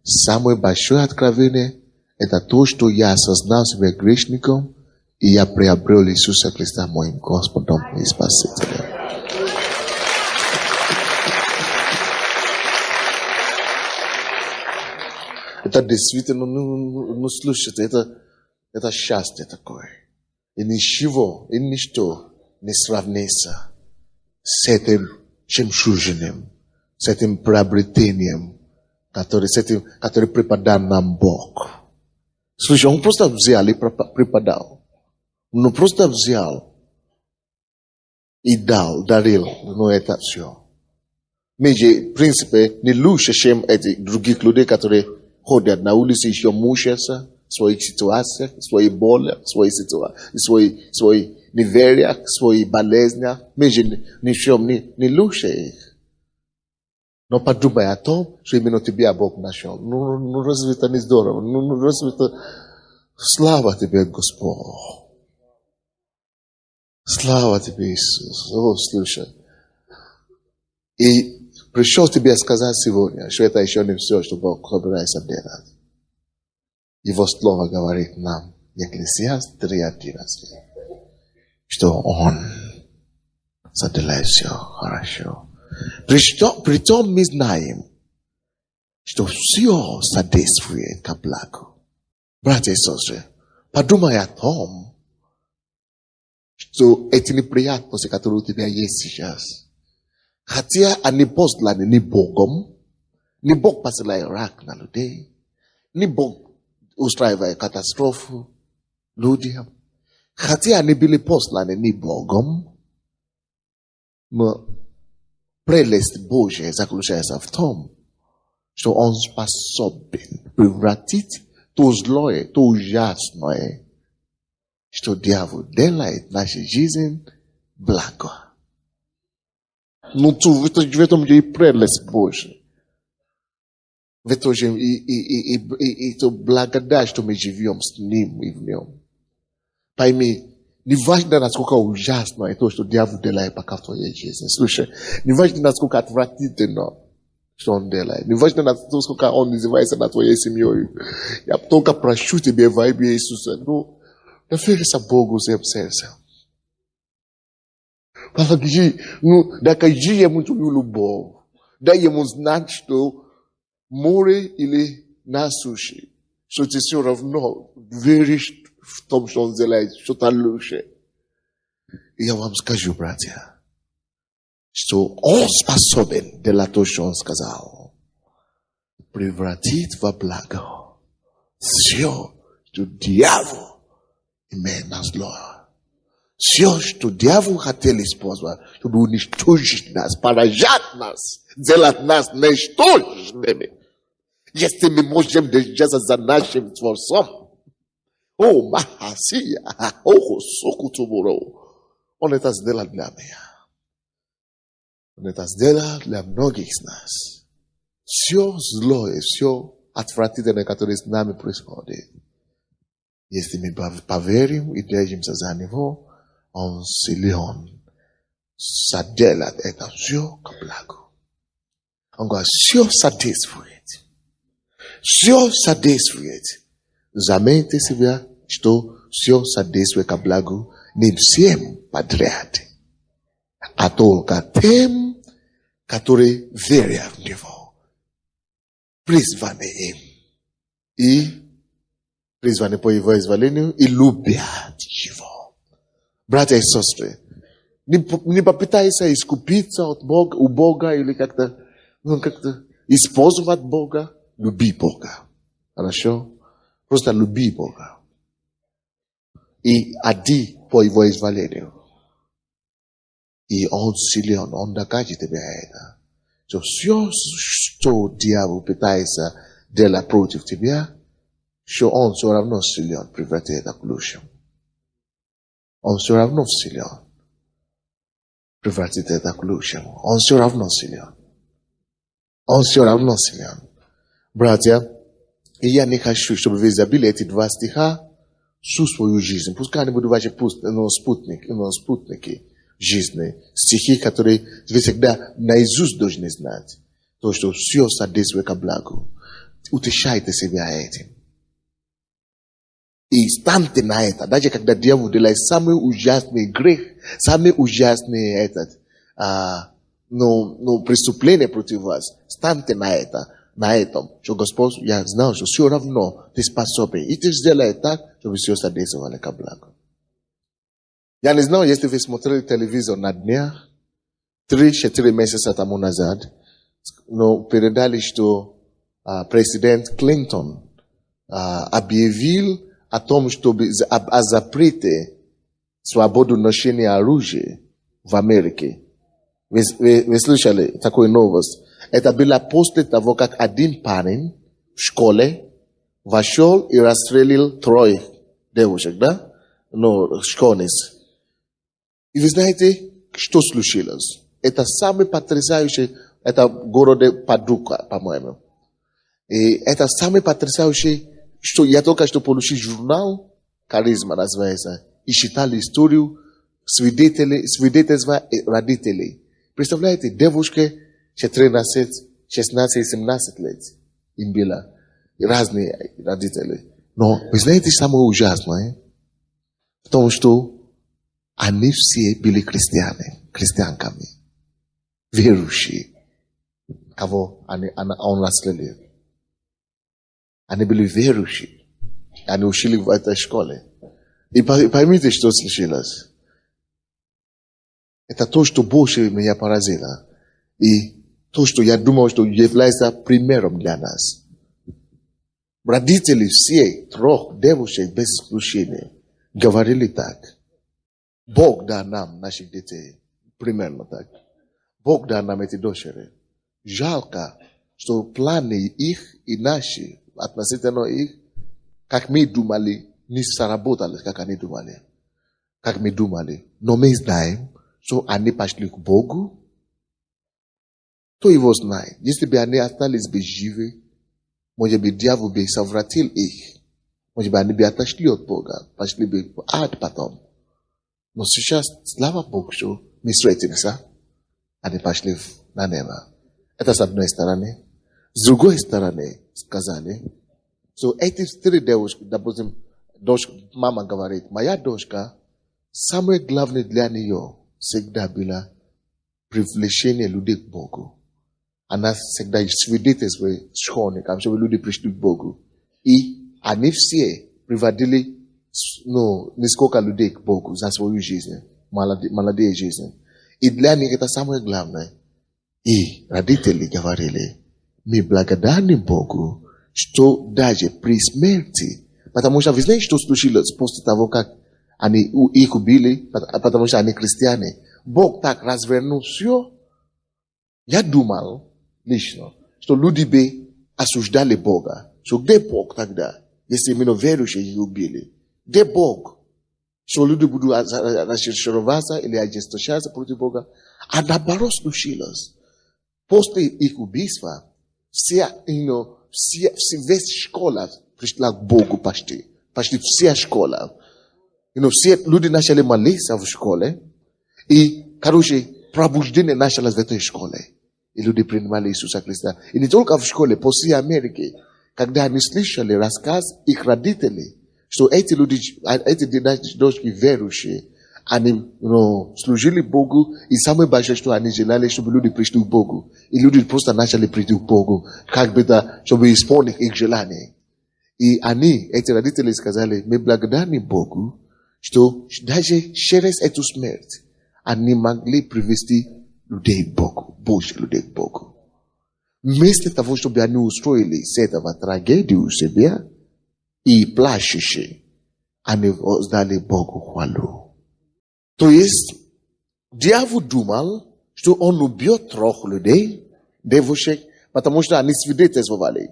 Самое большое откровение, это то, что я осознал себя грешником, и я приобрел Иисуса Христа моим Господом и Спасителем. Это действительно, слушайте, это счастье такое. И ничего, и ничто не сравнится с этим жемчужиным, с этим приобретением, который преподал нам Бог. Слушай, он просто взял и преподал. Он просто взял и дарил, но это все. Мы же, в принципе, не лучше, чем эти других людей, которые ходят на улице, еще мучаются в своих ситуациях, в своих болях, в своих невериях, в своих болезнях. Мы же не лучше их. Но подумай о том, что именно тебя Бог нашел. Ну разве это не здорово? Ну разве это... Слава тебе, Господь. Слава тебе, Иисус. О, слушай. И пришел тебе сказать сегодня, что это еще не все, что Бог собирается делать. Его слово говорит нам, Екклесиаст 3:11, что Он заделает все хорошо. Притом мы знаем, что все содействует ко благу. Братья и сестры, подумай о том, что эти неприятности, которые у тебя есть сейчас, хотя они посланы не Богом, не Бог посылает рак на людей, не Бог устраивает катастрофу людям, хотя они были посланы не Богом, но прелесть Божья заключается в том, что Он способен превратить то злое, то ужасное, что дьявол делает в нашей жизни, благо. Ну, в этом же и прелесть Божья. В этом же и то благодать, что мы живем с Ним и в Нем. Пойми, не важно, насколько ужасно то, что дьявол делает пока в твоей жизни. Слушай, не важно, насколько отвратительно, что он делает. Не важно, насколько он называется над твоей семьей. Я только прошу тебя во имя Иисуса. Ну, доверься Богу всем сердцем. Докажи ему твою любовь. Дай ему знать, что море или на суше, что ты все равно веришь в том, что он делает что-то лучше. И я вам скажу, братья, что он способен делать то, что он сказал. Превратить во благо все, что дьявол имеет на зло. Все, что дьявол хотел использовать, чтобы уничтожить нас, поражать нас, делать нас ничтожными. Если мы можем держаться за нашим Творцом, о, Махасия, о, Сокутубуро, он это сделал для меня. Он это сделал для многих из нас. Все злое, все отвратительное, которое с нами происходит. Если мы поверим и держимся за него, он силен соделает это все к благу. Он говорит, все содействует. Все содействует. Заметьте себя, что все содействует к благу не всем подряд, а только тем, которые верят в него, призваны им и призваны по его изволению и любят его. Братья и сестры, не попытайся искупиться от Бога, у Бога или как-то использовать Бога. Люби Бога. Хорошо? Просто люби Бога. И иди по его изволению. И он силен, он докажет тебе это. So, все, что дьявол пытается делать против тебя, что он все равно силен превратить это к лучшему. Он все равно силен превратить это к лучшему. Он все равно силен. Он все равно силен. Братья, и я не хочу, чтобы вы забили эти два стиха, всю свою жизнь. Пускай они будут ваши спутники жизни, стихи, которые вы всегда наизусть должны знать. То, что все содействует ко благу. Утешайте себя этим. И станьте на это. Даже когда дьявол делает самый ужасный грех, самый ужасный преступление против вас, станьте на этом, что Господь, я знал, что все равно ты способен. И ты сделай так, чтобы все содействовало ко благу. Я не знаю, если вы смотрели телевизор на днях, 3-4 месяца тому назад, но передали, что президент Клинтон объявил о том, чтобы о запрете свободу ношения оружия в Америке. Вы слышали такую новость? Это было после того, как один парень в школе вошел и расстрелил 3 девушек, да? Школьниц. И вы знаете, что случилось? Это самый потрясающий, это в городе Падука, по-моему. И это самый потрясающий, что я только что получил журнал, «Харизма» называется, и читал историю свидетельства родителей. Представляете, девушке 14, 16, 17 лет. Им было разные родители. Но вы знаете, самое ужасное в том, что они все были христианками, верующие, кого он расстрелял. Они были верующие. Они учили в этой школе. И поймите, что случилось. Это то, что больше меня поразило. И то, что я думал, что является примером для нас. Родители все 3 девушек без исключения говорили так. Бог дал нам наших детей. Примерно так. Бог дал нам эти дочери. Жалко, что планы их и наши, относительно их, как мы думали, не сработали, как они думали. Как мы думали. Но мы знаем, что они пошли к Богу. Кто его знает? Если бы они остались бы живы, может быть, дьявол бы совратил их. Может быть, они бы отошли от Бога, пошли бы в ад потом. Но сейчас, слава Богу, что мы встретимся, они пошли на небо. Это с одной стороны. С другой стороны, сказали, что эти 3 девушки, допустим, мама говорит, моя дочка, самое главное для нее всегда было привлечение людей к Богу. Она всегда свидетельствует школьникам, чтобы люди пришли к Богу. И они все приводили несколько людей к Богу за свою жизнь, молодые жизни. И для них это самое главное. И родители говорили, мы благодарны Богу, что даже при смерти, потому что вы знаете, что случилось после того, как они их убили, потому что они христиане. Бог так развернул все. Я думал лично, что люди бы осуждали Бога. Что где Бог тогда, если именно верующие их убили? Где Бог? Что люди будут разочароваться или ожесточаться против Бога? А наоборот случилось. После их убийства, вся школа пришла к Богу почти. Почти вся школа. Все люди начали молиться в школе. И, пробуждение началось в этой школе. И люди принимали Иисуса Христа. И не только в школе, по всей Америке. Когда они слышали рассказ их родителей, что эти люди, эти дочки верующие, они служили Богу, и самое большое, что они желали, чтобы люди пришли к Богу. И люди просто начали прийти к Богу, чтобы исполнить их желание. И эти родители сказали, мы благодарны Богу, что даже через эту смерть они могли привести людей к Богу, Божьих людей к Богу. Вместо того, чтобы они устроили с этого трагедию у себя и плачущие, они воздали Богу хвалу. То есть, дьявол думал, что он убьет 3 людей, девушек, потому что они свидетельствовали,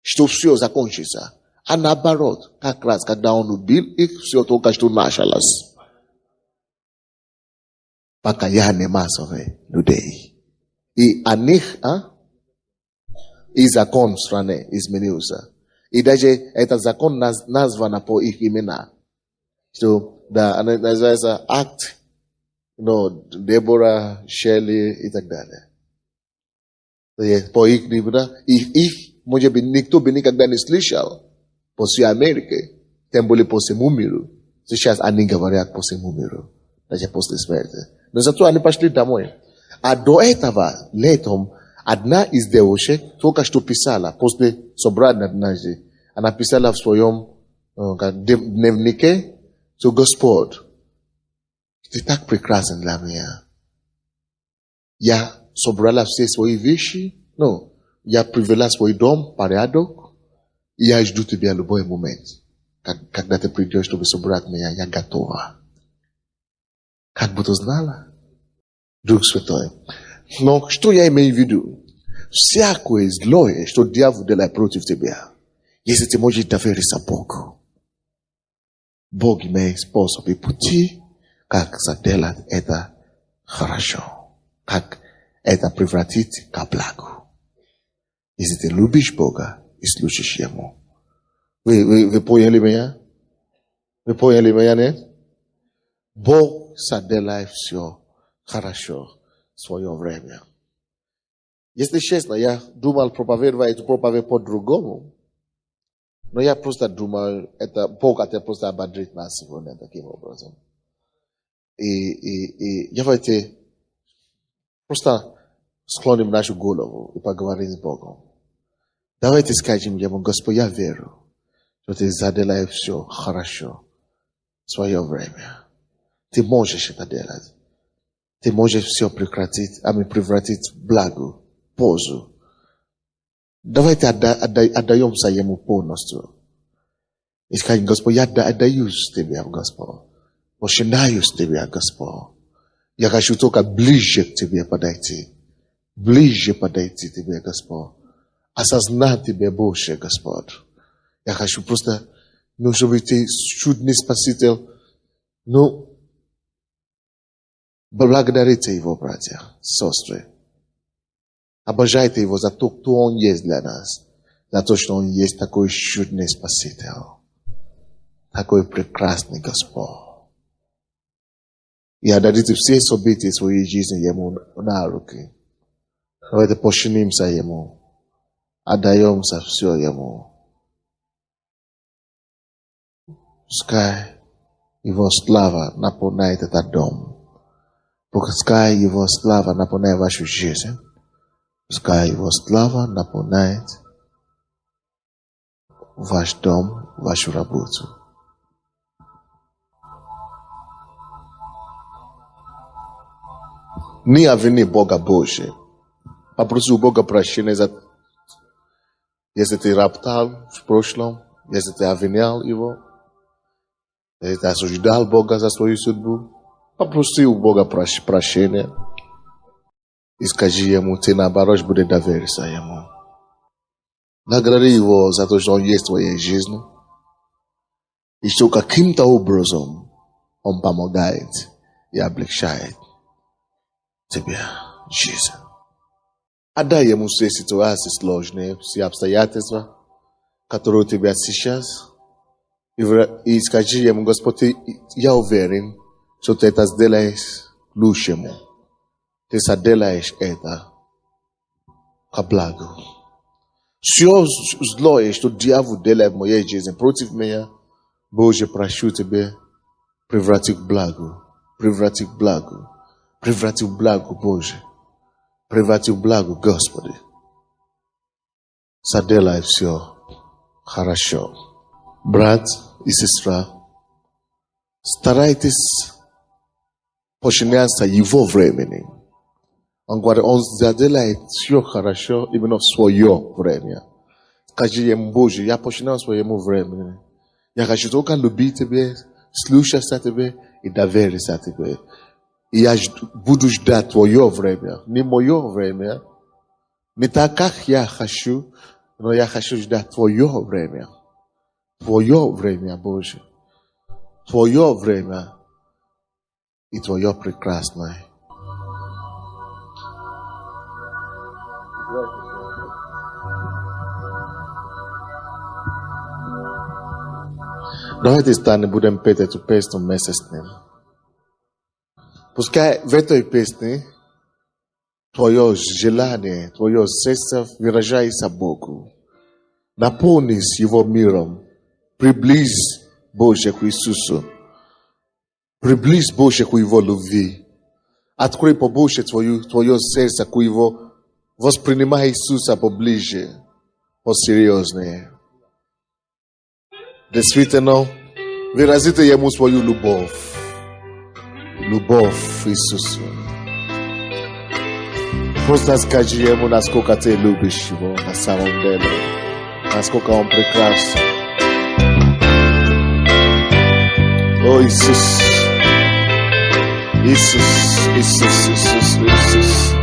что все закончится. А наоборот, как раз, когда он убил их, все только что началось. Покаяние массовое людей. И о них, и закон в стране изменился. I даже этот закон назван по их имена. Что, да, она называется акт, Дебора, Шелли и так далее. По их имена, их, может быть, никто бы никогда не слышал по всей Америке, тем более по всему миру. Сейчас они говорят по всему миру, даже после смерти. Но зато они пошли домой. А до этого, летом, одна из девушек только что писала, после собрания однажды, она писала в своем дневнике, что Господь, ты так прекрасен для меня. Я собрала все свои вещи, я привела свой дом, порядок, и я жду тебя в любой момент. Когда ты придешь, чтобы собрать меня, я готова. Как бы ты знала? Дух Святой. Но что я имею в виду? Всякое злое, что дьявол делает против тебя, если ты можешь довериться Богу, Бог имеет способ и пути, как сделать это хорошо, как это превратить к благу. Если ты любишь Бога и слушаешь Ему. Вы поняли меня? Вы поняли меня, нет? Бог сделает все хорошо в свое время. Если честно, я думал проповедовать эту проповедь по-другому. Но я просто думал, это Бог это просто ободрит нас сегодня таким образом. И давайте просто склоним нашу голову и поговорим с Богом. Давайте скажем Ему: Господь, я верю, что Ты сделаешь все хорошо в свое время. Ты можешь это делать. Ты можешь все превратить в благо, пользу. Давайте отдаемся Ему полностью. И скажем: Господь, я отдаюсь Тебе, Господь. Начинаю с Тебя, Господь. Я хочу только ближе к Тебе подойти. Ближе подойти к Тебе, Господь. Осознать Тебя больше, Господь. Я хочу просто, чтобы Ты чудный Спаситель, благодарите Его, братья, сестры. Обожайте Его за то, кто Он есть для нас. За то, что Он есть такой чудный Спаситель. Такой прекрасный Господь. И отдадите все события своей жизни Ему на руки. Давайте подчинимся Ему. Отдаемся все Ему. Пускай Его слава наполняет этот дом. Пускай Его слава наполняет вашу жизнь. Пускай Его слава наполняет ваш дом, вашу работу. Не обвини Бога Божия. Попроси у Бога прощения за... Если ты роптал в прошлом, если ты обвинял Его, если ты осуждал Бога за свою судьбу, попроси у Бога прощения. И скажи Ему, ты наоборот будешь довериться Ему. Благодари Его за то, что Он есть в твоей жизни. И что каким-то образом Он помогает и облегчает тебя жизнь. Отдай Ему все ситуации сложные, все обстоятельства, которые у тебя сейчас. И скажи Ему: Господь, я уверен, что Ты это сделаешь к лучшему. Ты сделаешь это ко благу. Все злое, что дьявол делает в моей жизни против меня, Боже, прошу Тебя, преврати в благо. Преврати в благо. Преврати в благо, Боже. Преврати в благо, Господи. Сделай все хорошо. Брат и сестра, старайтесь подчиняться Его времени. Он говорит, Он сделает все хорошо именно в свое время. Скажи Ему: Боже, я подчиняюсь своему времени. Я хочу только любить Тебя, слушаться Тебе и довериться Тебе. И я буду ждать Твое время, не мое время. Не так, как я хочу, но я хочу ждать Твое время. Твое время, Боже. Твое время и Твое прекрасное. Давайте станем, будем петь эту песню вместе с ним. Пускай в этой песне твое желание, твое сердце выражается Богу. Наполнись Его миром. Приблизь Божье к Иисусу. Приблизь Божье к Его любви. Открой побольше твое сердце к Его. Воспринимай Иисуса поближе, посерьезнее. Действительно, выразите Ему свою любовь. Любовь Иисусу. Просто скажи Ему, насколько ты любишь Его на самом деле. Насколько Он прекрасен. О, Иисус. Иисус, Иисус, Иисус, Иисус.